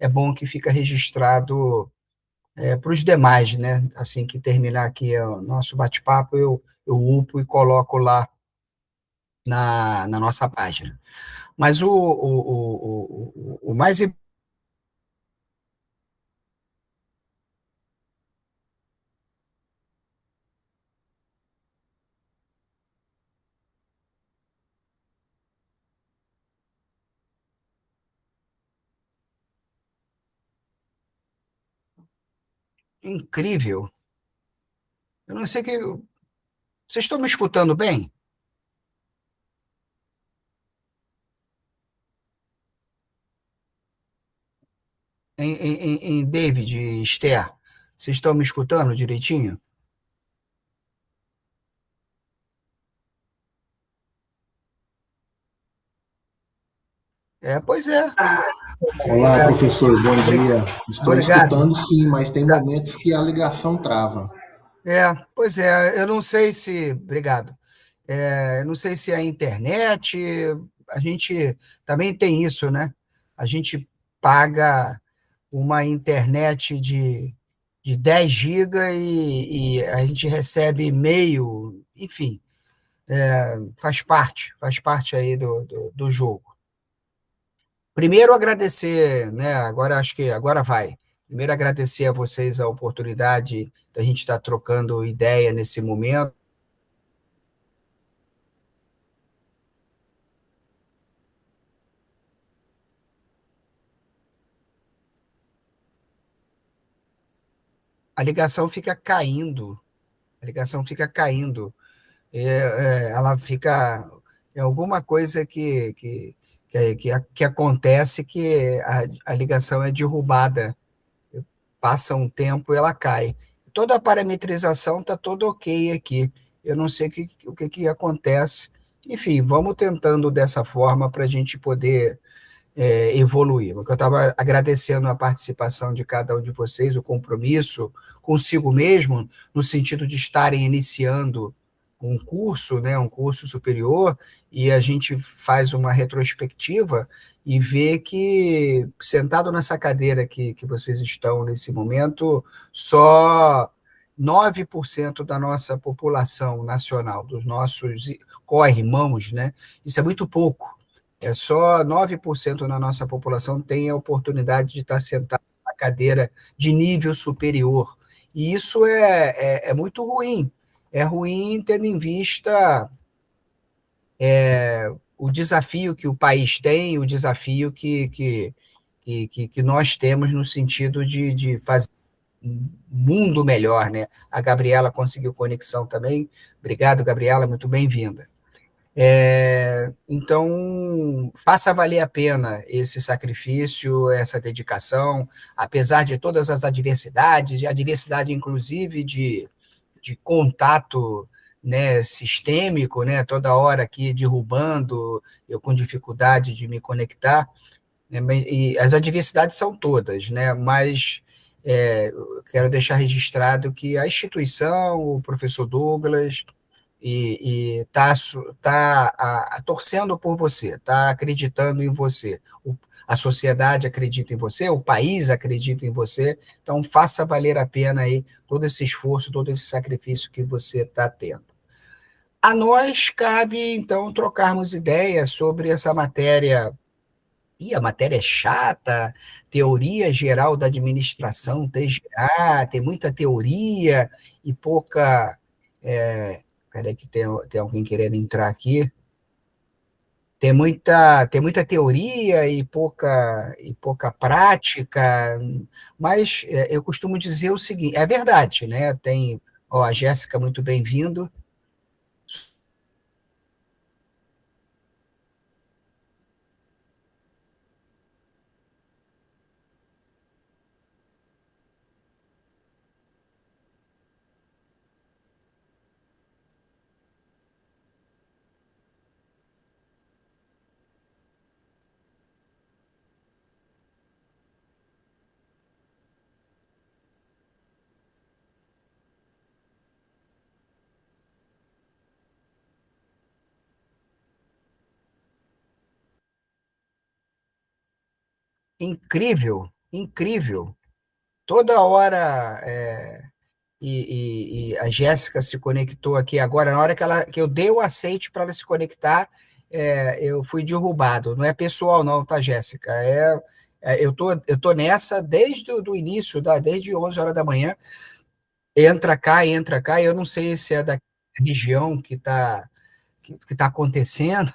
é bom que fica registrado para os demais, né? Assim que terminar aqui o nosso bate-papo, eu upo e coloco lá na nossa página. Mas o mais incrível, eu não sei que. Vocês estão me escutando bem? Em David e Esther, vocês estão me escutando direitinho? Pois é. Olá, É, professor, bom obri- dia. Estou obrigado. escutando sim, mas tem momentos que a ligação trava. Pois é, eu não sei se. Obrigado. Eu não sei se é a internet, a gente também tem isso, né? A gente paga uma internet de 10 GB e a gente recebe e-mail, enfim, faz parte aí do jogo. Primeiro agradecer, né? Agora acho que agora vai. Primeiro agradecer a vocês a oportunidade da gente estar trocando ideia nesse momento. A ligação fica caindo, a ligação fica caindo. Ela fica é alguma coisa que acontece que a ligação é derrubada, passa um tempo e ela cai. Toda a parametrização está toda ok aqui. Eu não sei o que acontece. Enfim, vamos tentando dessa forma para a gente poder evoluir. Porque eu estava agradecendo a participação de cada um de vocês, o compromisso consigo mesmo, no sentido de estarem iniciando um curso, né, um curso superior, e a gente faz uma retrospectiva e vê que, sentado nessa cadeira que vocês estão nesse momento, só 9% da nossa população nacional, dos nossos co-irmãos, né? Isso é muito pouco. Só 9% da nossa população tem a oportunidade de estar sentado na cadeira de nível superior. E isso é muito ruim. É ruim tendo em vista o desafio que o país tem, o desafio que nós temos no sentido de fazer um mundo melhor, né? A Gabriela conseguiu conexão também. Obrigado, Gabriela, muito bem-vinda. Então, faça valer a pena esse sacrifício, essa dedicação, apesar de todas as adversidades, e a adversidade, inclusive, de contato, né, sistêmico, né, toda hora aqui derrubando, eu com dificuldade de me conectar, né, e as adversidades são todas, né, mas eu quero deixar registrado que a instituição, o professor Douglas, e torcendo por você, está acreditando em você. A sociedade acredita em você, o país acredita em você, então faça valer a pena aí todo esse esforço, todo esse sacrifício que você está tendo. A nós cabe, então, trocarmos ideias sobre essa matéria. E a matéria é chata, teoria geral da administração, TGA, tem muita teoria e pouca. É, peraí, que tem alguém querendo entrar aqui. Tem muita teoria e pouca prática, mas eu costumo dizer o seguinte: é verdade, né? Ó, a Jéssica, muito bem-vindo. incrível, incrível. Toda hora e a Jéssica se conectou aqui agora, na hora que eu dei o aceite para ela se conectar, eu fui derrubado. Não é pessoal, não, tá, Jéssica? Eu tô nessa desde o do início, desde 11 horas da manhã. Entra cá. Eu não sei se é da região que tá acontecendo.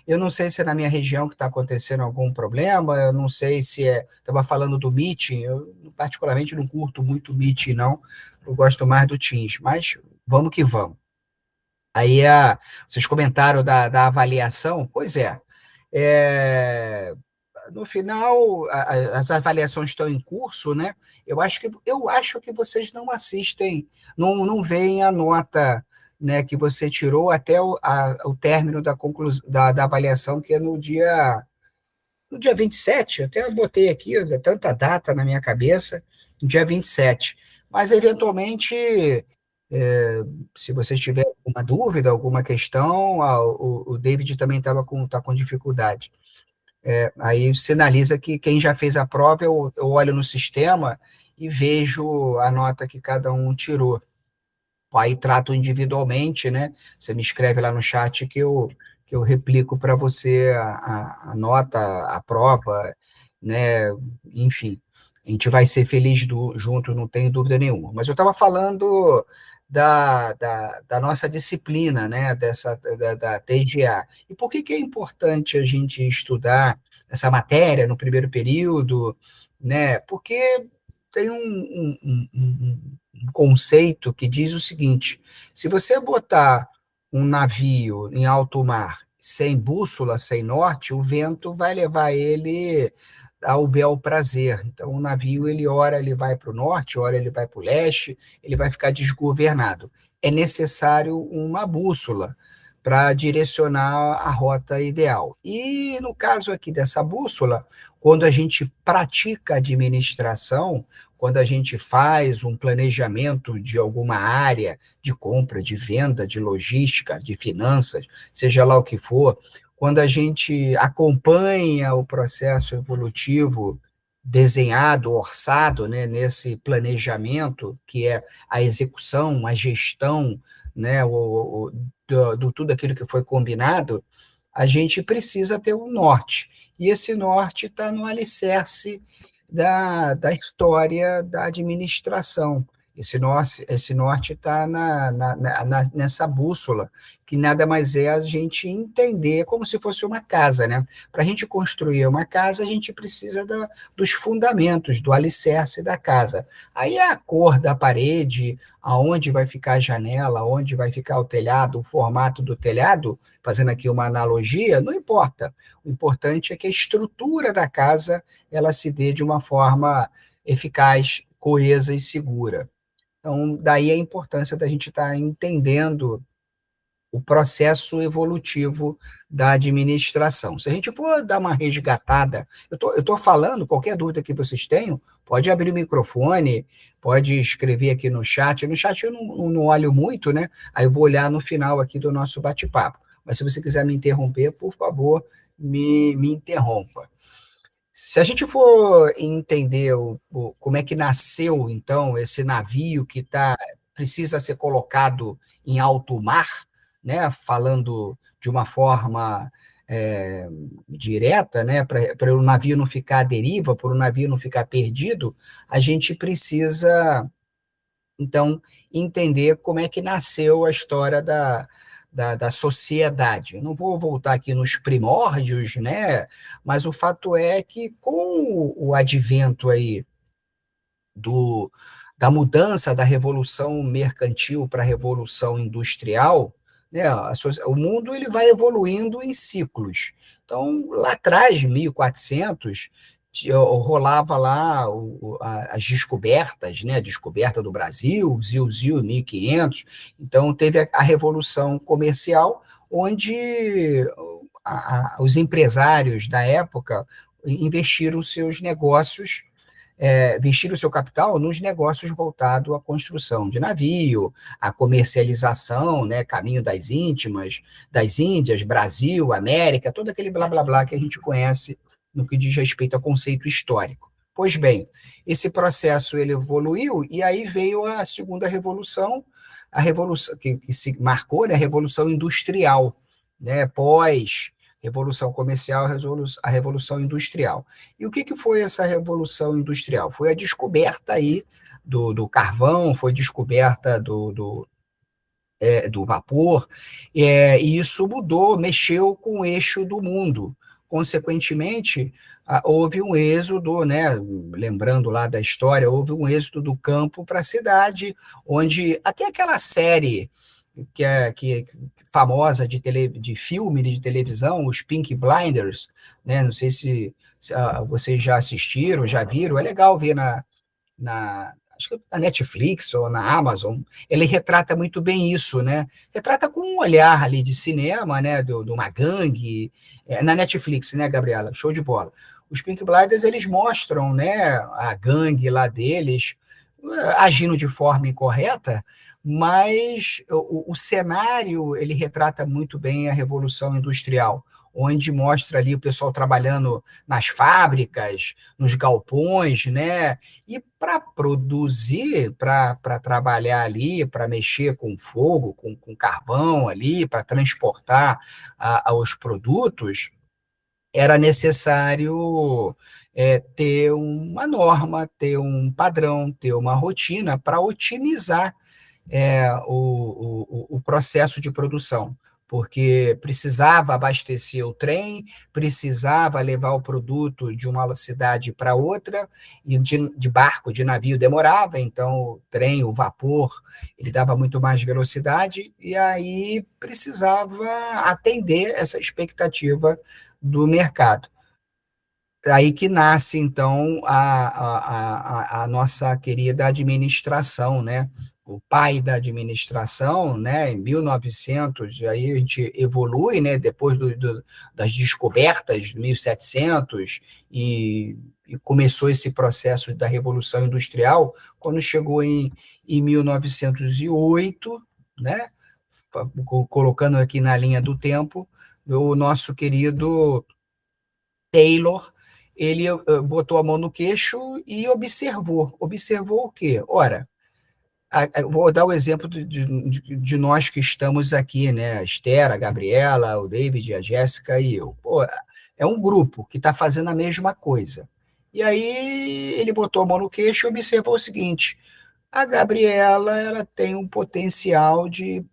Eu não sei se é na minha região que está acontecendo algum problema. Eu não sei se é. Estava falando do Meeting. Eu, particularmente, não curto muito Meeting, não. Eu gosto mais do Teams, mas vamos que vamos. Aí vocês comentaram da avaliação. Pois é. É, no final, as avaliações estão em curso, né? Eu acho que vocês não assistem, não veem a nota, né, que você tirou até o término da avaliação, que é no dia 27. Eu até botei aqui, tanta data na minha cabeça, no dia 27. Mas, eventualmente, é, se vocês tiverem alguma dúvida, alguma questão, o David também tá com dificuldade. Aí sinaliza que quem já fez a prova, eu olho no sistema e vejo a nota que cada um tirou. Aí trato individualmente, né? Você me escreve lá no chat que eu replico para você a nota, a prova, né? Enfim, a gente vai ser feliz junto, não tenho dúvida nenhuma. Mas eu estava falando da nossa disciplina, né? Da TGA. E por que é importante a gente estudar essa matéria no primeiro período, né? Porque tem um conceito que diz o seguinte: se você botar um navio em alto mar sem bússola, sem norte, o vento vai levar ele ao bel prazer. Então, o navio, ora ele vai para o norte, ora ele vai para o leste, ele vai ficar desgovernado. É necessário uma bússola para direcionar a rota ideal. E no caso aqui dessa bússola, quando a gente pratica administração, quando a gente faz um planejamento de alguma área de compra, de venda, de logística, de finanças, seja lá o que for, quando a gente acompanha o processo evolutivo desenhado, orçado, né, nesse planejamento, que é a execução, a gestão, né, do tudo aquilo que foi combinado, a gente precisa ter um norte. E esse norte está no alicerce da história da administração. Esse norte está nessa bússola, que nada mais é a gente entender como se fosse uma casa, né? Para a gente construir uma casa, a gente precisa dos fundamentos, do alicerce da casa. Aí a cor da parede, aonde vai ficar a janela, aonde vai ficar o telhado, o formato do telhado, fazendo aqui uma analogia, não importa. O importante é que a estrutura da casa ela se dê de uma forma eficaz, coesa e segura. Então, daí a importância da gente estar entendendo o processo evolutivo da administração. Se a gente for dar uma resgatada, eu tô falando, qualquer dúvida que vocês tenham, pode abrir o microfone, pode escrever aqui no chat. No chat eu não olho muito, né? Aí eu vou olhar no final aqui do nosso bate-papo. Mas se você quiser me interromper, por favor, me interrompa. Se a gente for entender como é que nasceu, então, esse navio que precisa ser colocado em alto mar, né, falando de uma forma é, direta, né, para o navio não ficar à deriva, para o navio não ficar perdido, a gente precisa então, entender como é que nasceu a história da sociedade. Eu não vou voltar aqui nos primórdios, né? Mas o fato é que com o advento aí do, da mudança da revolução mercantil para a revolução industrial, né, o mundo ele vai evoluindo em ciclos. Então, lá atrás, 1400, rolava lá as descobertas, né, a descoberta do Brasil, Zil, 1500. Então, teve a Revolução Comercial, onde os empresários da época investiram seus negócios, investir o seu capital nos negócios voltados à construção de navio, à comercialização, né, caminho das Índias, Brasil, América, todo aquele blá blá blá que a gente conhece no que diz respeito ao conceito histórico. Pois bem, esse processo ele evoluiu e aí veio a segunda revolução, a revolução que se marcou, né, a revolução industrial, né, pós revolução comercial, a revolução industrial. E o que foi essa revolução industrial? Foi a descoberta aí do carvão, foi descoberta do vapor, e isso mudou, mexeu com o eixo do mundo. Consequentemente, houve um êxodo, né? Lembrando lá da história, houve um êxodo do campo para a cidade, onde até aquela série que é famosa de filme de televisão, os Pink Blinders, né? Não sei se vocês já assistiram, já viram, é legal ver acho que na Netflix ou na Amazon, ele retrata muito bem isso, né? Retrata com um olhar ali de cinema, né? De uma gangue, na Netflix, né, Gabriela? Show de bola. Os Pink Blinders, eles mostram, né, a gangue lá deles agindo de forma incorreta, mas o cenário, ele retrata muito bem a Revolução Industrial, onde mostra ali o pessoal trabalhando nas fábricas, nos galpões, né? E para produzir, para trabalhar ali, para mexer com fogo, com carvão ali, para transportar os produtos, era necessário ter uma norma, ter um padrão, ter uma rotina para otimizar o processo de produção, porque precisava abastecer o trem, precisava levar o produto de uma cidade para outra, e de barco, de navio demorava, então o trem, o vapor, ele dava muito mais velocidade, e aí precisava atender essa expectativa do mercado. Aí que nasce, então, a nossa querida administração, né? O pai da administração, né? Em 1900, aí a gente evolui, né? Depois das descobertas de 1700 e começou esse processo da Revolução Industrial, quando chegou em 1908, né? Colocando aqui na linha do tempo, o nosso querido Taylor, ele botou a mão no queixo e observou. Observou o quê? Ora, vou dar o exemplo de nós que estamos aqui, né? A Esther, a Gabriela, o David, a Jéssica e eu. Pô, é um grupo que está fazendo a mesma coisa. E aí ele botou a mão no queixo e observou o seguinte: a Gabriela, ela tem um potencial de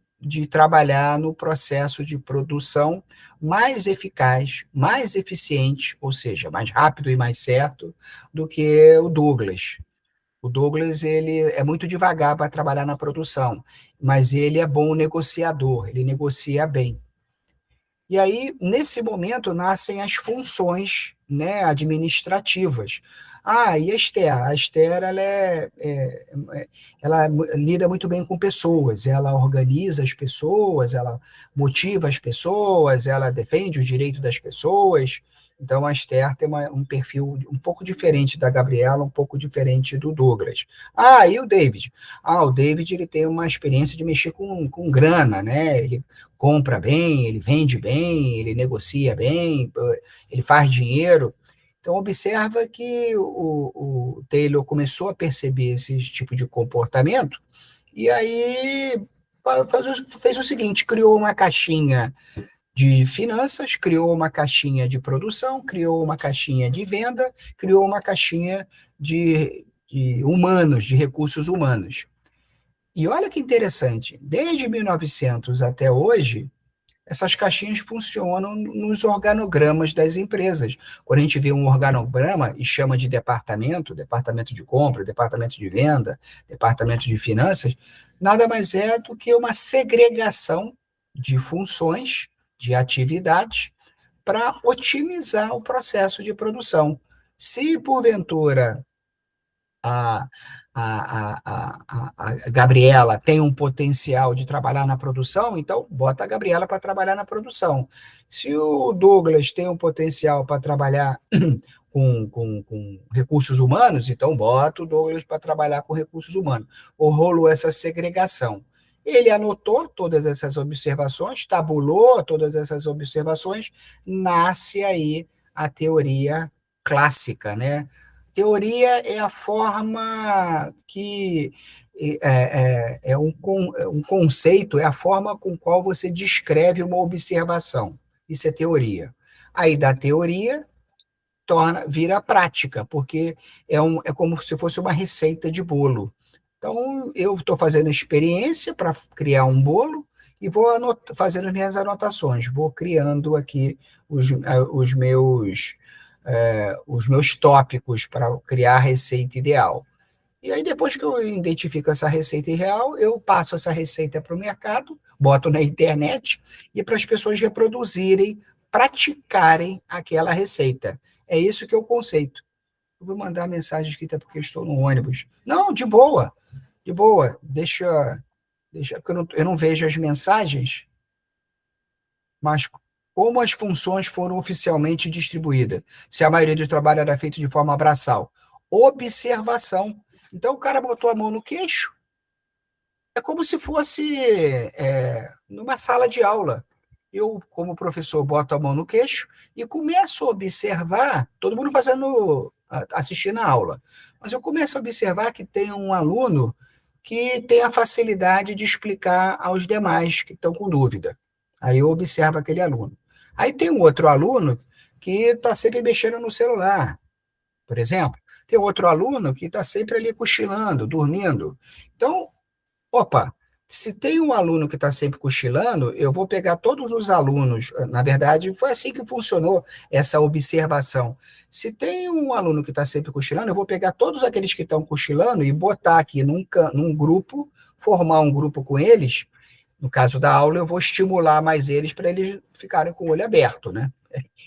trabalhar no processo de produção mais eficaz, mais eficiente, ou seja, mais rápido e mais certo do que o Douglas. O Douglas, ele é muito devagar para trabalhar na produção, mas ele é bom negociador, ele negocia bem. E aí, nesse momento, nascem as funções, né, administrativas. E a Esther? A Esther, ela lida muito bem com pessoas, ela organiza as pessoas, ela motiva as pessoas, ela defende o direito das pessoas. Então, a Esther tem um perfil um pouco diferente da Gabriela, um pouco diferente do Douglas. E o David? O David, ele tem uma experiência de mexer com grana, né? Ele compra bem, ele vende bem, ele negocia bem, ele faz dinheiro. Então, observa que o Taylor começou a perceber esse tipo de comportamento e aí fez o seguinte, criou uma caixinha de finanças, criou uma caixinha de produção, criou uma caixinha de venda, criou uma caixinha de humanos, de recursos humanos. E olha que interessante, desde 1900 até hoje, essas caixinhas funcionam nos organogramas das empresas. Quando a gente vê um organograma e chama de departamento, departamento de compra, departamento de venda, departamento de finanças, nada mais é do que uma segregação de funções, de atividades, para otimizar o processo de produção. Se, porventura, a, a Gabriela tem um potencial de trabalhar na produção, então bota a Gabriela para trabalhar na produção. Se o Douglas tem um potencial para trabalhar com recursos humanos, então bota o Douglas para trabalhar com recursos humanos. Ou rolou essa segregação. Ele anotou todas essas observações, tabulou todas essas observações, nasce aí a teoria clássica, né? Teoria é a forma que é um conceito, é a forma com qual você descreve uma observação. Isso é teoria. Aí da teoria vira prática, porque é como se fosse uma receita de bolo. Então, eu estou fazendo experiência para criar um bolo e vou fazendo as minhas anotações, vou criando aqui os meus tópicos para criar a receita ideal. E aí, depois que eu identifico essa receita ideal, eu passo essa receita para o mercado, boto na internet e para as pessoas reproduzirem, praticarem aquela receita. É isso que é o conceito. Eu vou mandar mensagem aqui, até porque eu estou no ônibus. Não, de boa, porque eu não vejo as mensagens, mas como as funções foram oficialmente distribuídas? Se a maioria do trabalho era feito de forma braçal. Observação. Então o cara botou a mão no queixo, é como se fosse numa sala de aula. Eu, como professor, boto a mão no queixo e começo a observar, todo mundo assistindo a aula, mas eu começo a observar que tem um aluno que tem a facilidade de explicar aos demais que estão com dúvida. Aí eu observo aquele aluno. Aí tem um outro aluno que está sempre mexendo no celular, por exemplo. Tem outro aluno que está sempre ali cochilando, dormindo. Então, opa, se tem um aluno que está sempre cochilando, eu vou pegar todos os alunos. Na verdade, foi assim que funcionou essa observação. Se tem um aluno que está sempre cochilando, eu vou pegar todos aqueles que estão cochilando e botar aqui num grupo, formar um grupo com eles. No caso da aula, eu vou estimular mais eles para eles ficarem com o olho aberto, né?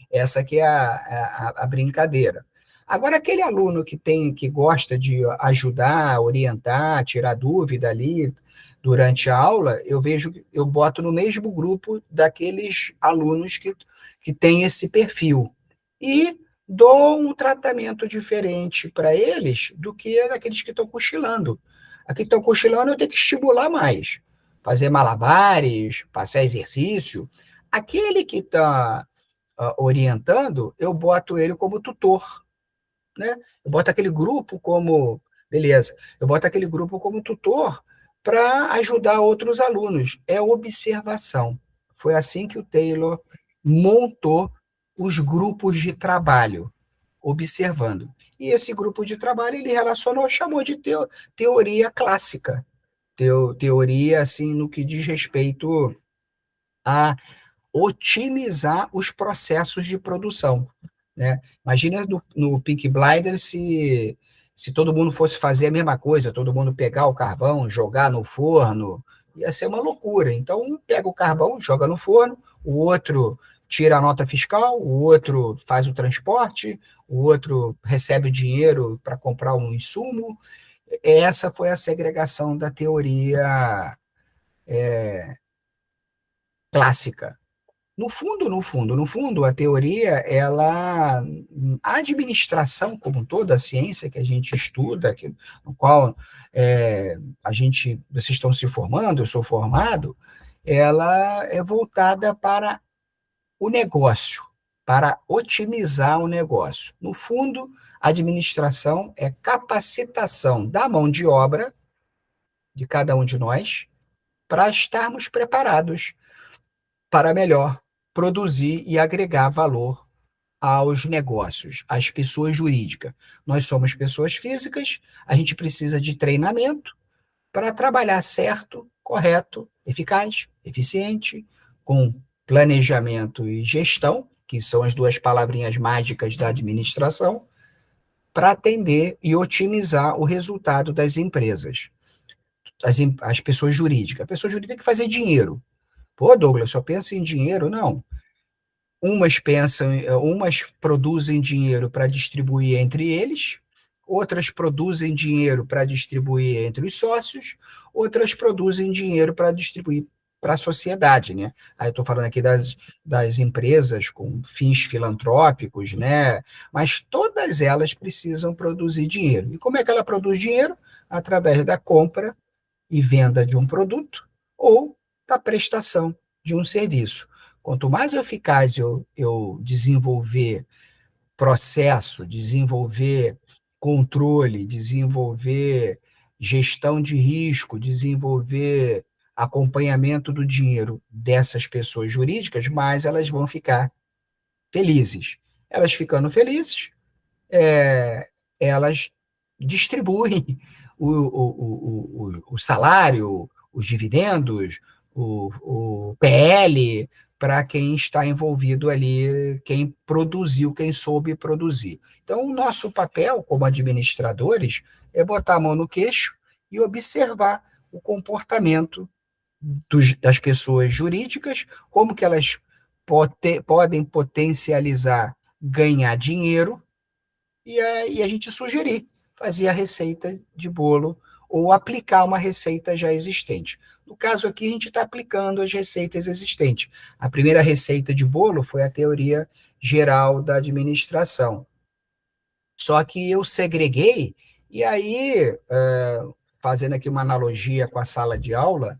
Essa que é a brincadeira. Agora, aquele aluno que gosta de ajudar, orientar, tirar dúvida ali durante a aula, eu boto no mesmo grupo daqueles alunos que têm esse perfil. E dou um tratamento diferente para eles do que aqueles que estão cochilando. Aqui estão cochilando, eu tenho que estimular mais. Fazer malabares, passar exercício. Aquele que está orientando, eu boto ele como tutor, né? Eu boto aquele grupo como, beleza, eu boto aquele grupo como tutor para ajudar outros alunos. É observação. Foi assim que o Taylor montou os grupos de trabalho, observando. E esse grupo de trabalho ele relacionou, chamou de teoria clássica, teoria assim no que diz respeito a otimizar os processos de produção, né? Imagina no Pink Blinders se todo mundo fosse fazer a mesma coisa, todo mundo pegar o carvão, jogar no forno, ia ser uma loucura. Então, um pega o carvão, joga no forno, o outro tira a nota fiscal, o outro faz o transporte, o outro recebe o dinheiro para comprar um insumo. Essa foi a segregação da teoria clássica. No fundo, a teoria, a administração como toda a ciência que a gente estuda, no qual vocês estão se formando, eu sou formado, ela é voltada para o negócio, para otimizar o negócio. No fundo, a administração é capacitação da mão de obra de cada um de nós para estarmos preparados para melhor produzir e agregar valor aos negócios, às pessoas jurídicas. Nós somos pessoas físicas, a gente precisa de treinamento para trabalhar certo, correto, eficaz, eficiente, com planejamento e gestão, que são as duas palavrinhas mágicas da administração, para atender e otimizar o resultado das empresas, as pessoas jurídicas. A pessoa jurídica tem que fazer dinheiro. Pô, Douglas, só pensa em dinheiro? Não. Umas produzem dinheiro para distribuir entre eles, outras produzem dinheiro para distribuir entre os sócios, outras produzem dinheiro para distribuir para a sociedade, né? Aí eu estou falando aqui das empresas com fins filantrópicos, né? Mas todas elas precisam produzir dinheiro. E como é que ela produz dinheiro? Através da compra e venda de um produto ou da prestação de um serviço. Quanto mais eficaz eu desenvolver processo, desenvolver controle, desenvolver gestão de risco, desenvolver acompanhamento do dinheiro dessas pessoas jurídicas, mais elas vão ficar felizes. Elas ficando felizes, é, elas distribuem o salário, os dividendos, o PL para quem está envolvido ali, quem produziu, quem soube produzir. Então, o nosso papel como administradores é botar a mão no queixo e observar o comportamento das pessoas jurídicas, como que elas podem potencializar ganhar dinheiro e a gente sugerir fazer a receita de bolo ou aplicar uma receita já existente. No caso aqui, a gente está aplicando as receitas existentes. A primeira receita de bolo foi a teoria geral da administração. Só que eu segreguei, e aí, fazendo aqui uma analogia com a sala de aula,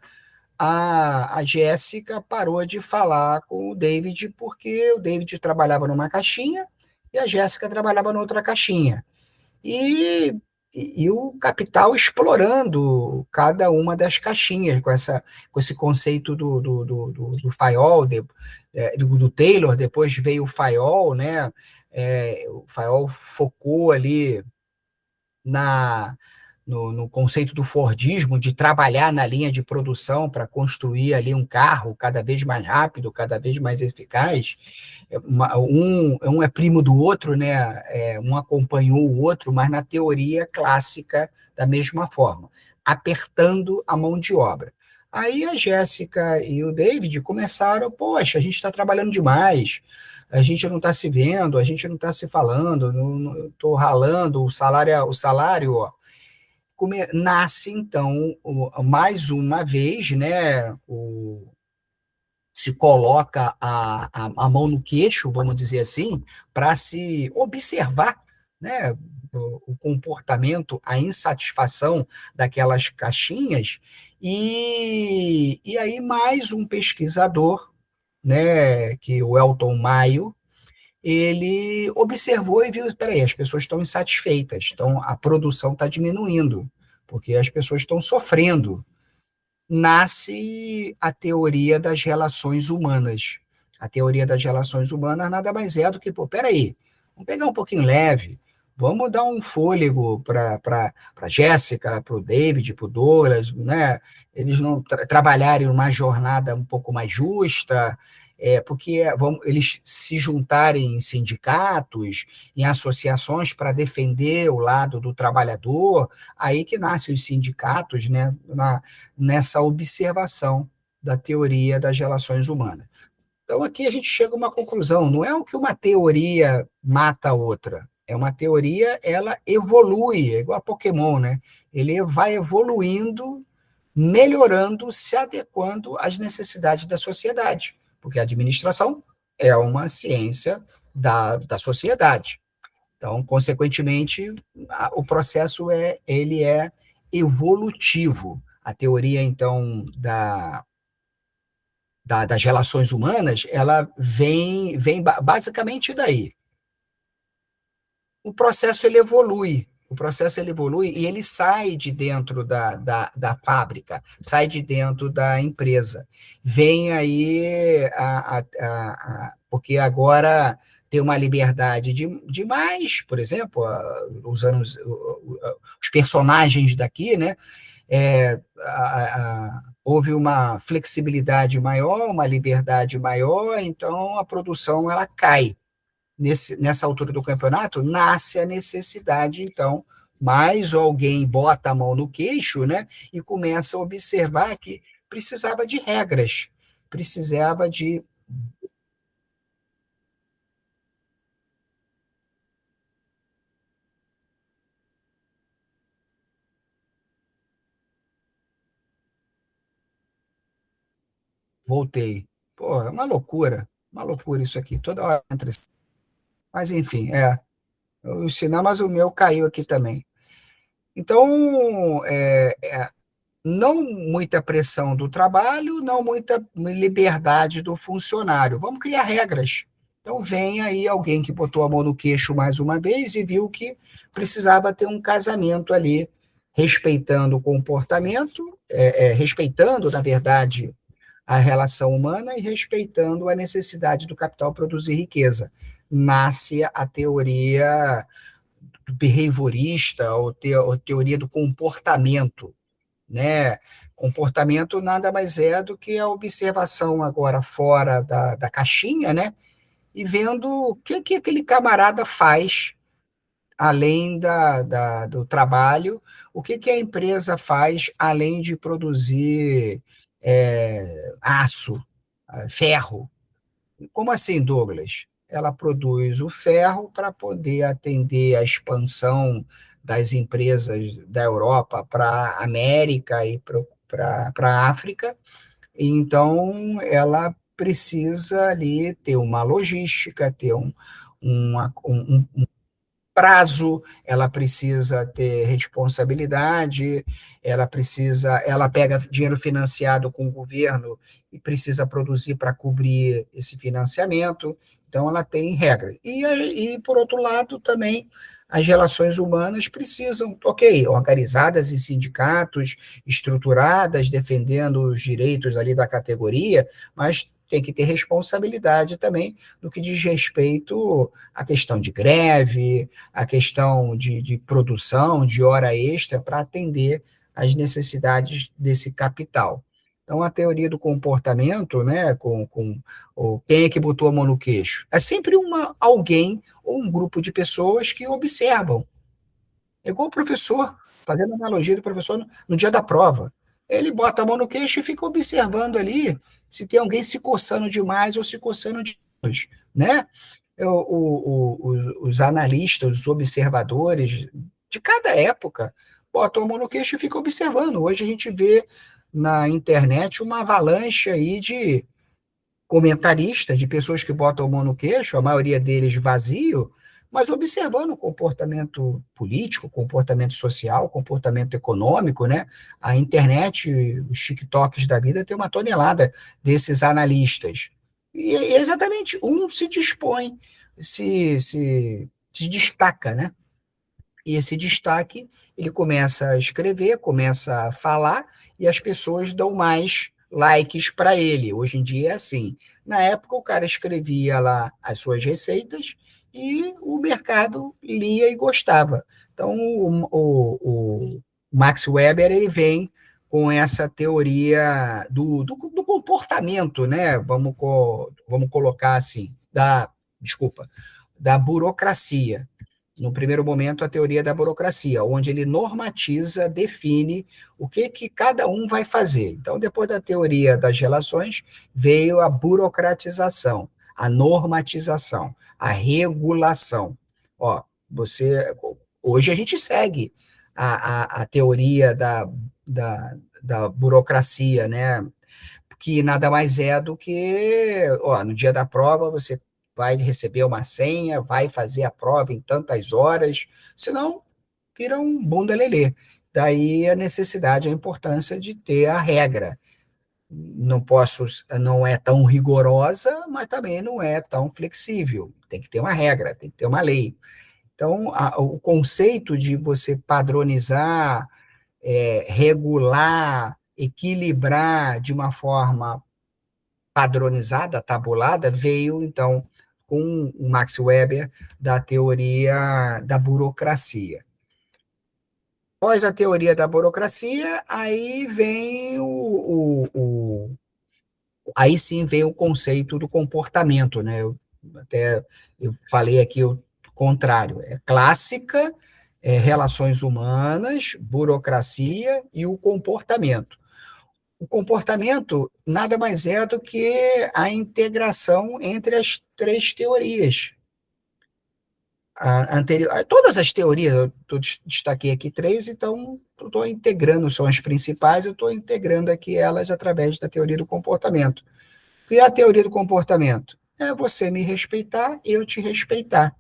a Jéssica parou de falar com o David, porque o David trabalhava numa caixinha e a Jéssica trabalhava noutra caixinha. E, e o capital explorando cada uma das caixinhas, com esse conceito do Fayol, do Taylor, depois veio o Fayol, né? O Fayol focou ali na, no conceito do Fordismo, de trabalhar na linha de produção para construir ali um carro cada vez mais rápido, cada vez mais eficaz. Um é primo do outro, né? Um acompanhou o outro, mas na teoria clássica da mesma forma, apertando a mão de obra. Aí a Jéssica e o David começaram, poxa, a gente está trabalhando demais, a gente não está se vendo, a gente não está se falando, não estou ralando, o salário ó, nasce então mais uma vez, né? Se coloca a mão no queixo, vamos dizer assim, para se observar, né, o comportamento, a insatisfação daquelas caixinhas, e aí mais um pesquisador, né, que o Elton Maio, ele observou e viu, espera aí, as pessoas estão insatisfeitas, então a produção está diminuindo, porque as pessoas estão sofrendo. Nasce a teoria das relações humanas. A teoria das relações humanas nada mais é do que, pô, peraí, vamos pegar um pouquinho leve, vamos dar um fôlego para a Jéssica, para o David, para o Douglas, né? Eles não trabalharem uma jornada um pouco mais justa, porque eles se juntarem em sindicatos, em associações para defender o lado do trabalhador, aí que nascem os sindicatos, né, nessa observação da teoria das relações humanas. Então, aqui a gente chega a uma conclusão, não é o que uma teoria mata a outra, é uma teoria, ela evolui, é igual a Pokémon, né? Ele vai evoluindo, melhorando, se adequando às necessidades da sociedade, porque a administração é uma ciência da sociedade. Então, consequentemente, o processo ele é evolutivo. A teoria, então, das relações humanas, ela vem basicamente daí. O processo ele evolui e ele sai de dentro da fábrica, sai de dentro da empresa. Vem aí, porque agora tem uma liberdade de mais, por exemplo, usando os personagens daqui, né? Houve uma flexibilidade maior, uma liberdade maior, então a produção ela cai. Nessa altura do campeonato, nasce a necessidade, então, mais alguém bota a mão no queixo, né, e começa a observar que precisava de regras, precisava de. Voltei. Pô, é uma loucura isso aqui, toda hora entra. Mas, enfim, o sinal, mas o meu caiu aqui também. Então, não muita pressão do trabalho, não muita liberdade do funcionário. Vamos criar regras. Então, vem aí alguém que botou a mão no queixo mais uma vez e viu que precisava ter um casamento ali, respeitando o comportamento, respeitando, na verdade, a relação humana e respeitando a necessidade do capital produzir riqueza. Nasce a teoria behaviorista ou teoria do comportamento, né? Comportamento nada mais é do que a observação agora fora da caixinha, né? E vendo o que aquele camarada faz além do trabalho, o que a empresa faz além de produzir aço, ferro. Como assim, Douglas? Ela produz o ferro para poder atender a expansão das empresas da Europa para a América e para a África. Então, ela precisa ali ter uma logística, ter um prazo, ela precisa ter responsabilidade, ela pega dinheiro financiado com o governo e precisa produzir para cobrir esse financiamento. Então, ela tem regras. Por outro lado, também as relações humanas precisam, ok, organizadas em sindicatos, estruturadas, defendendo os direitos ali da categoria, mas tem que ter responsabilidade também no que diz respeito à questão de greve, a questão de produção, de hora extra, para atender às necessidades desse capital. Então, a teoria do comportamento, né, quem é que botou a mão no queixo? É sempre alguém ou um grupo de pessoas que observam. É igual o professor, fazendo analogia do professor no dia da prova. Ele bota a mão no queixo e fica observando ali se tem alguém se coçando demais ou se coçando de menos, né? Os analistas, os observadores de cada época botam a mão no queixo e ficam observando. Hoje a gente vê na internet uma avalanche aí de comentaristas, de pessoas que botam a mão no queixo, a maioria deles vazio, mas observando o comportamento político, comportamento social, comportamento econômico, né? A internet, os TikToks da vida tem uma tonelada desses analistas. E exatamente, um se dispõe, se destaca, né? E esse destaque, ele começa a escrever, começa a falar, e as pessoas dão mais likes para ele. Hoje em dia é assim. Na época, o cara escrevia lá as suas receitas e o mercado lia e gostava. Então, o Max Weber ele vem com essa teoria do comportamento, né? Vamos colocar assim, desculpa, da burocracia. No primeiro momento, a teoria da burocracia, onde ele normatiza, define o que cada um vai fazer. Então, depois da teoria das relações, veio a burocratização, a normatização, a regulação. Ó, hoje a gente segue a teoria da burocracia, né? Que nada mais é do que, ó, no dia da prova você vai receber uma senha, vai fazer a prova em tantas horas, senão vira um bunda lelê. Daí a necessidade, a importância de ter a regra. Não é tão rigorosa, mas também não é tão flexível. Tem que ter uma regra, tem que ter uma lei. Então, o conceito de você padronizar, regular, equilibrar de uma forma padronizada, tabulada, veio, então, com o Max Weber da teoria da burocracia. Após a teoria da burocracia, aí vem aí sim vem o conceito do comportamento, né? Eu falei aqui o contrário, é clássica, relações humanas, burocracia e o comportamento. O comportamento nada mais é do que a integração entre as três teorias. Todas as teorias, eu destaquei aqui três, então estou integrando, são as principais, eu estou integrando aqui elas através da teoria do comportamento. O que é a teoria do comportamento? É você me respeitar, eu te respeitar.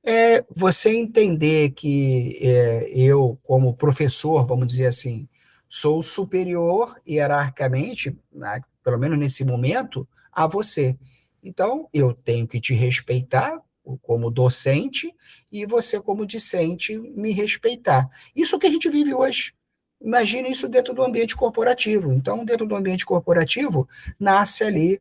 É você entender que eu, como professor, vamos dizer assim, sou superior hierarquicamente, pelo menos nesse momento, a você. Então, eu tenho que te respeitar como docente e você, como discente, me respeitar. Isso que a gente vive hoje. Imagine isso dentro do ambiente corporativo. Então, dentro do ambiente corporativo, nasce ali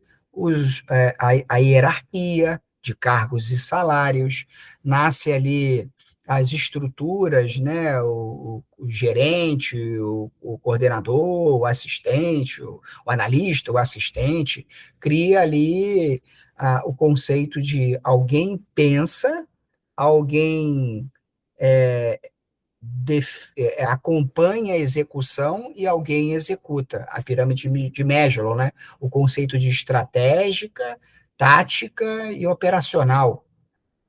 a hierarquia de cargos e salários, nasce ali as estruturas, né, o gerente, o coordenador, o assistente, o analista, o assistente, cria ali o conceito de alguém pensa, alguém é, acompanha a execução e alguém executa. A pirâmide de Maslow, né? O conceito de estratégica, tática e operacional,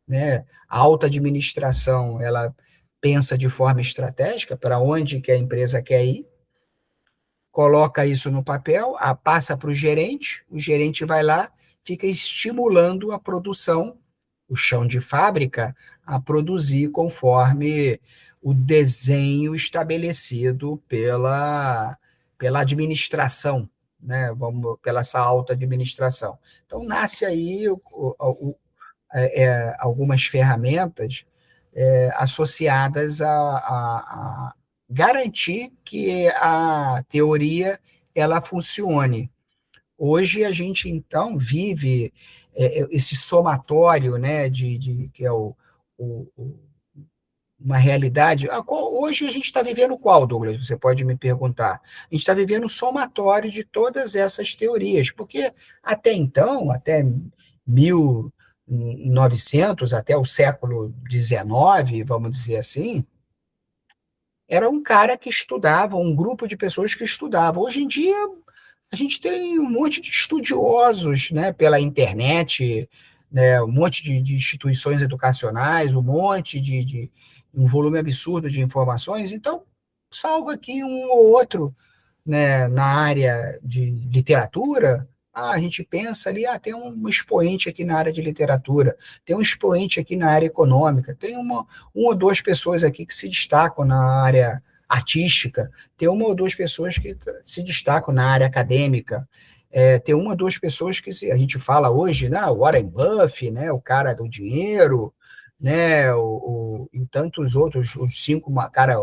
né? A alta administração, ela pensa de forma estratégica para onde que a empresa quer ir, coloca isso no papel, passa para o gerente vai lá, fica estimulando a produção, o chão de fábrica, a produzir conforme o desenho estabelecido pela administração, né? Vamos, pela essa alta administração. Então, nasce aí algumas ferramentas associadas a garantir que a teoria ela funcione. Hoje a gente então vive esse somatório, né, que é uma realidade. Hoje a gente está vivendo qual, Douglas? Você pode me perguntar. A gente está vivendo o somatório de todas essas teorias, porque até então, até 1900, até o século XIX, vamos dizer assim, era um cara que estudava, um grupo de pessoas que estudavam. Hoje em dia, a gente tem um monte de estudiosos, né, pela internet, né, um monte de instituições educacionais, um volume absurdo de informações. Então, salvo aqui um ou outro, né, na área de literatura, a gente pensa ali, tem um expoente aqui na área de literatura, tem um expoente aqui na área econômica, tem uma ou duas pessoas aqui que se destacam na área artística, tem uma ou duas pessoas que se destacam na área acadêmica, tem uma ou duas pessoas que a gente fala hoje, né, o Warren Buffett, né, o cara do dinheiro, né, e tantos outros, os cinco, cara,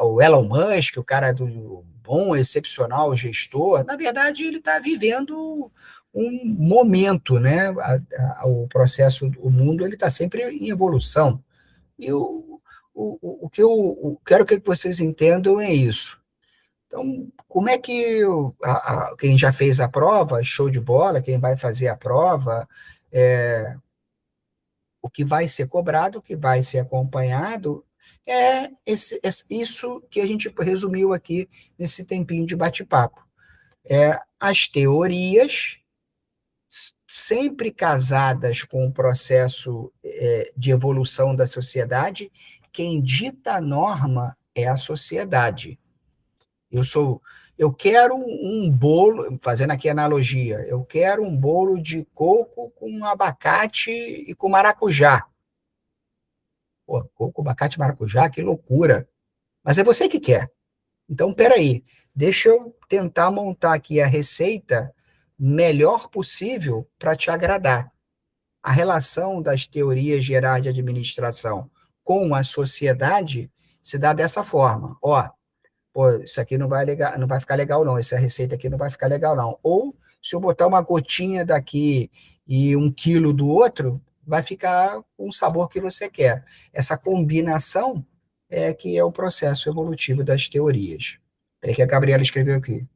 o Elon Musk, o cara do bom, excepcional gestor, na verdade ele está vivendo um momento, né? O processo, o mundo ele está sempre em evolução. E o que eu quero que vocês entendam é isso. Então, como é que quem já fez a prova, show de bola, quem vai fazer a prova, o que vai ser cobrado, o que vai ser acompanhado, isso que a gente resumiu aqui nesse tempinho de bate-papo. As teorias, sempre casadas com o processo de evolução da sociedade, quem dita a norma é a sociedade. Eu quero um bolo, fazendo aqui analogia, eu quero um bolo de coco com abacate e com maracujá. Pô, coco, abacate, maracujá, que loucura. Mas é você que quer. Então, peraí, deixa eu tentar montar aqui a receita melhor possível para te agradar. A relação das teorias gerais de administração com a sociedade se dá dessa forma. Ó, pô, isso aqui não vai ficar legal, não. Essa receita aqui não vai ficar legal, não. Ou se eu botar uma gotinha daqui e 1 quilo do outro, vai ficar com o sabor que você quer. Essa combinação é que é o processo evolutivo das teorias. É que a Gabriela escreveu aqui.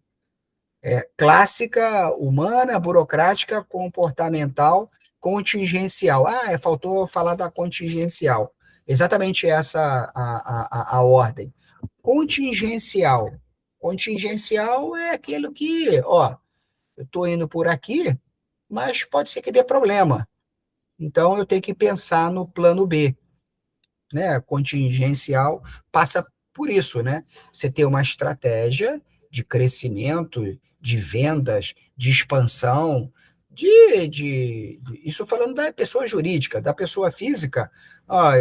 Clássica, humana, burocrática, comportamental, contingencial. Faltou falar da contingencial. Exatamente essa a ordem. Contingencial. Contingencial é aquilo que, ó, eu estou indo por aqui, mas pode ser que dê problema. Então eu tenho que pensar no plano B, né? Contingencial passa por isso, né? Você ter uma estratégia de crescimento, de vendas, de expansão, isso falando da pessoa jurídica, da pessoa física.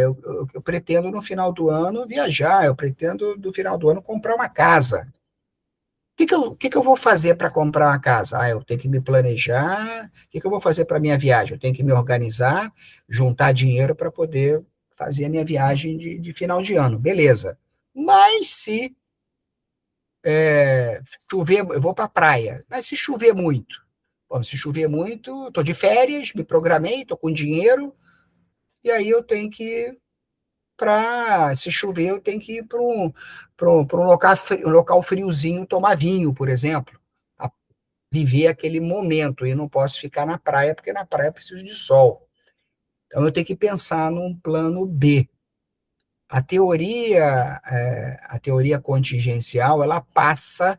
Eu pretendo no final do ano viajar, eu pretendo no final do ano comprar uma casa. que eu vou fazer para comprar uma casa? Ah, eu tenho que me planejar. Que eu vou fazer para minha viagem? Eu tenho que me organizar, juntar dinheiro para poder fazer a minha viagem de final de ano. Beleza. Mas se chover, eu vou para a praia. Mas se chover muito? Bom, se chover muito, estou de férias, me programei, estou com dinheiro, e aí eu tenho que para se chover, eu tenho que ir para um local, um local friozinho tomar vinho, por exemplo, a viver aquele momento. E não posso ficar na praia, porque na praia eu preciso de sol. Então eu tenho que pensar num plano B. A teoria contingencial, ela passa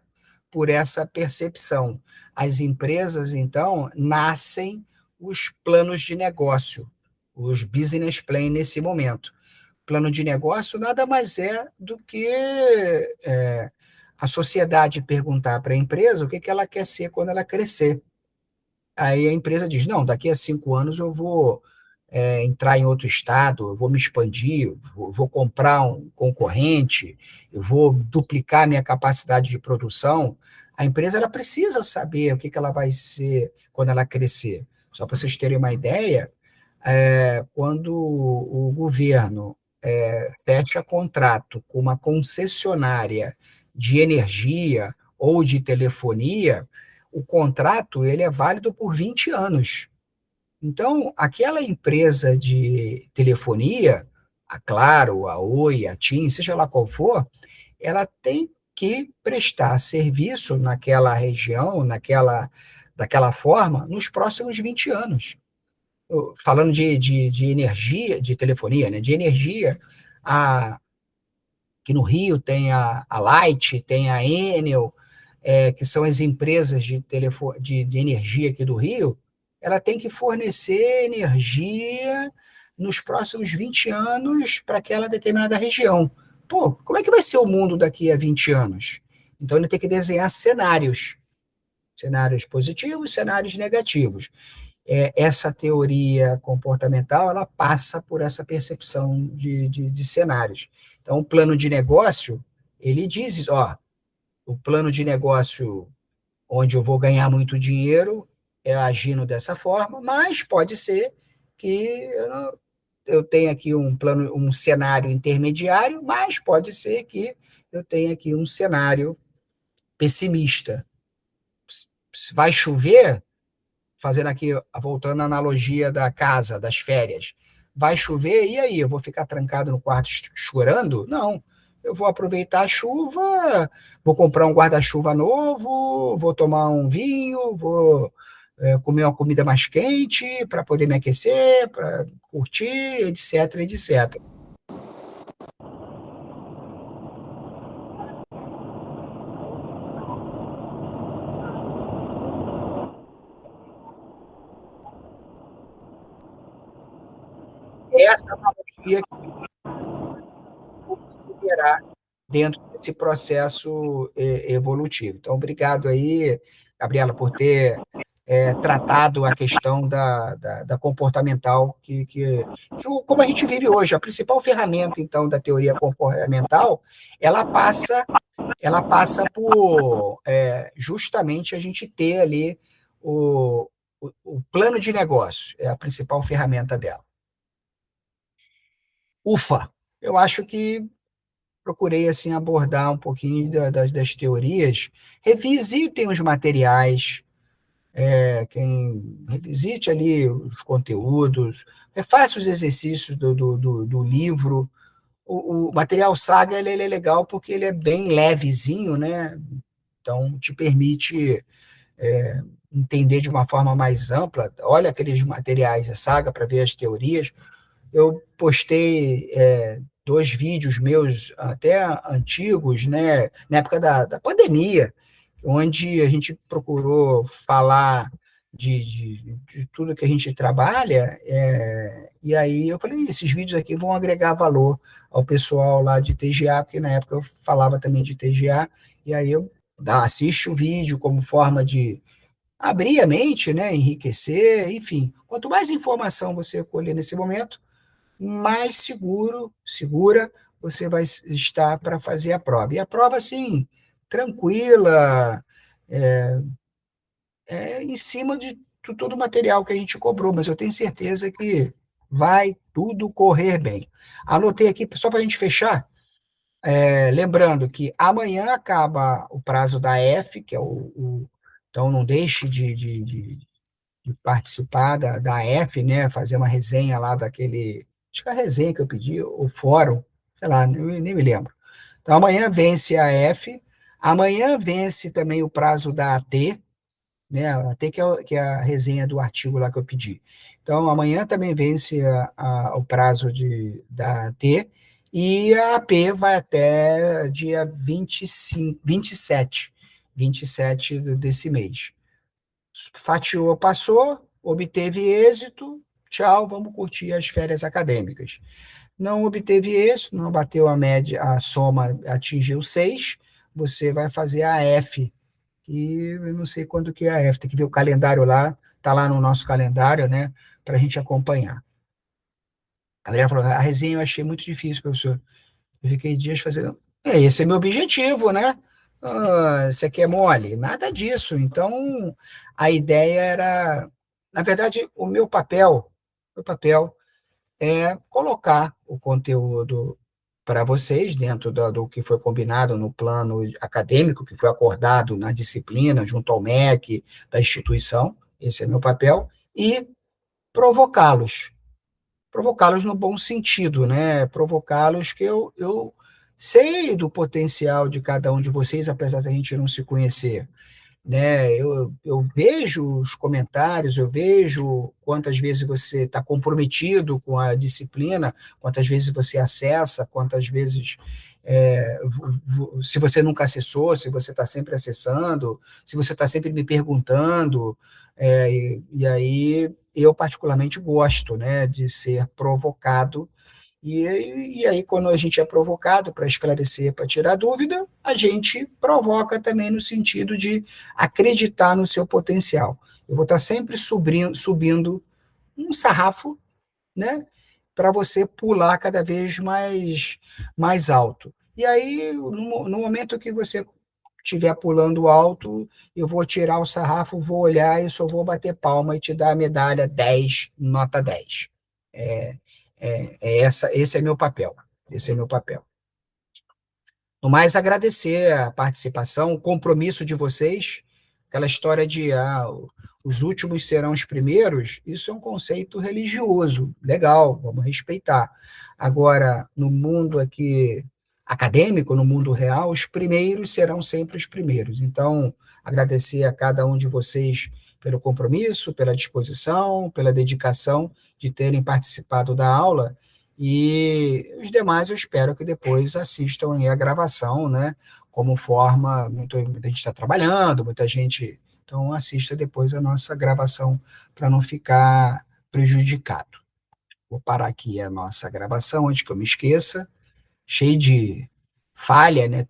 por essa percepção. As empresas, então, nascem os planos de negócio, os business plan nesse momento. Plano de negócio nada mais é do que a sociedade perguntar para a empresa o que, que ela quer ser quando ela crescer. Aí a empresa diz: não, daqui a 5 anos eu vou entrar em outro estado, eu vou me expandir, vou comprar um concorrente, eu vou duplicar minha capacidade de produção. A empresa ela precisa saber o que, que ela vai ser quando ela crescer. Só para vocês terem uma ideia, quando o governo fecha contrato com uma concessionária de energia ou de telefonia, o contrato ele é válido por 20 anos. Então, aquela empresa de telefonia, a Claro, a Oi, a TIM, seja lá qual for, ela tem que prestar serviço naquela região, daquela forma, nos próximos 20 anos. Falando de energia, de telefonia, né? De energia, a, que no Rio tem a Light, tem a Enel, que são as empresas de energia aqui do Rio, ela tem que fornecer energia nos próximos 20 anos para aquela determinada região. Pô, como é que vai ser o mundo daqui a 20 anos? Então ele tem que desenhar cenários positivos, cenários negativos. Essa teoria comportamental ela passa por essa percepção de cenários. Então, o plano de negócio, ele diz, ó, o plano de negócio onde eu vou ganhar muito dinheiro é agindo dessa forma, mas pode ser que eu tenha aqui um plano, um cenário intermediário, mas pode ser que eu tenha aqui um cenário pessimista. Se vai chover, fazendo aqui, voltando à analogia da casa, das férias, vai chover, e aí? Eu vou ficar trancado no quarto chorando? Não. Eu vou aproveitar a chuva, vou comprar um guarda-chuva novo, vou tomar um vinho, vou comer uma comida mais quente para poder me aquecer, para curtir, etc, etc. Essa analogia que considerar dentro desse processo evolutivo. Então, obrigado aí, Gabriela, por ter tratado a questão da comportamental, como a gente vive hoje, a principal ferramenta, então, da teoria comportamental, ela passa, ela passa por justamente a gente ter ali o plano de negócio, é a principal ferramenta dela. Ufa! Eu acho que procurei assim abordar um pouquinho das teorias. Revisitem os materiais, quem revisite ali os conteúdos, faça os exercícios do livro. O material Saga ele é legal porque ele é bem levezinho, né? Então te permite entender de uma forma mais ampla. Olha aqueles materiais da Saga para ver as teorias. Eu postei 2 vídeos meus até antigos, né, na época da pandemia, onde a gente procurou falar de tudo que a gente trabalha, e aí eu falei, esses vídeos aqui vão agregar valor ao pessoal lá de TGA, porque na época eu falava também de TGA, e aí eu assiste o vídeo como forma de abrir a mente, né, enriquecer, enfim. Quanto mais informação você colher nesse momento, mais segura você vai estar para fazer a prova. E a prova, assim, tranquila, é, em cima de todo o material que a gente cobrou, mas eu tenho certeza que vai tudo correr bem. Anotei aqui, só para a gente fechar, lembrando que amanhã acaba o prazo da F, que é então não deixe de participar da F, né? Fazer uma resenha lá daquele. Acho que é a resenha que eu pedi, o fórum, sei lá, nem me lembro. Então amanhã vence a F, amanhã vence também o prazo da AT, né? Até que é a resenha do artigo lá que eu pedi. Então, amanhã também vence o prazo da T, e a AP vai até dia 25, 27 desse mês. Fatiou, passou, obteve êxito, tchau, vamos curtir as férias acadêmicas. Não obteve êxito, não bateu a média, a soma atingiu 6, você vai fazer a F, e eu não sei quando que é a F, tem que ver o calendário lá, tá lá no nosso calendário, né, para a gente acompanhar. A Gabriela falou, a resenha eu achei muito difícil, professor. Eu fiquei dias fazendo. Esse é meu objetivo, né? Você quer mole? Nada disso. Então, a ideia era, na verdade, o meu papel é colocar o conteúdo para vocês dentro do que foi combinado no plano acadêmico, que foi acordado na disciplina, junto ao MEC da instituição, esse é meu papel, e provocá-los, provocá-los no bom sentido, né? Provocá-los que eu sei do potencial de cada um de vocês, apesar da gente não se conhecer, né? Eu vejo os comentários, eu vejo quantas vezes você está comprometido com a disciplina, quantas vezes você acessa, quantas vezes, se você nunca acessou, se você está sempre acessando, se você está sempre me perguntando, e aí eu particularmente gosto, né, de ser provocado, e aí, quando a gente é provocado para esclarecer, para tirar dúvida, a gente provoca também no sentido de acreditar no seu potencial. Eu vou estar sempre subindo um sarrafo, né, para você pular cada vez mais alto. E aí, no momento que você estiver pulando alto, eu vou tirar o sarrafo, vou olhar e só vou bater palma e te dar a medalha 10, nota 10. É, esse é meu papel. Esse é meu papel. No mais, agradecer a participação, o compromisso de vocês, aquela história de os últimos serão os primeiros, isso é um conceito religioso, legal, vamos respeitar. Agora, no mundo aqui acadêmico, no mundo real, os primeiros serão sempre os primeiros. Então, agradecer a cada um de vocês pelo compromisso, pela disposição, pela dedicação de terem participado da aula, e os demais eu espero que depois assistam aí a gravação, né? Como forma, muita gente está trabalhando, muita gente. Então, assista depois a nossa gravação para não ficar prejudicado. Vou parar aqui a nossa gravação antes que eu me esqueça. Cheio de falha, né?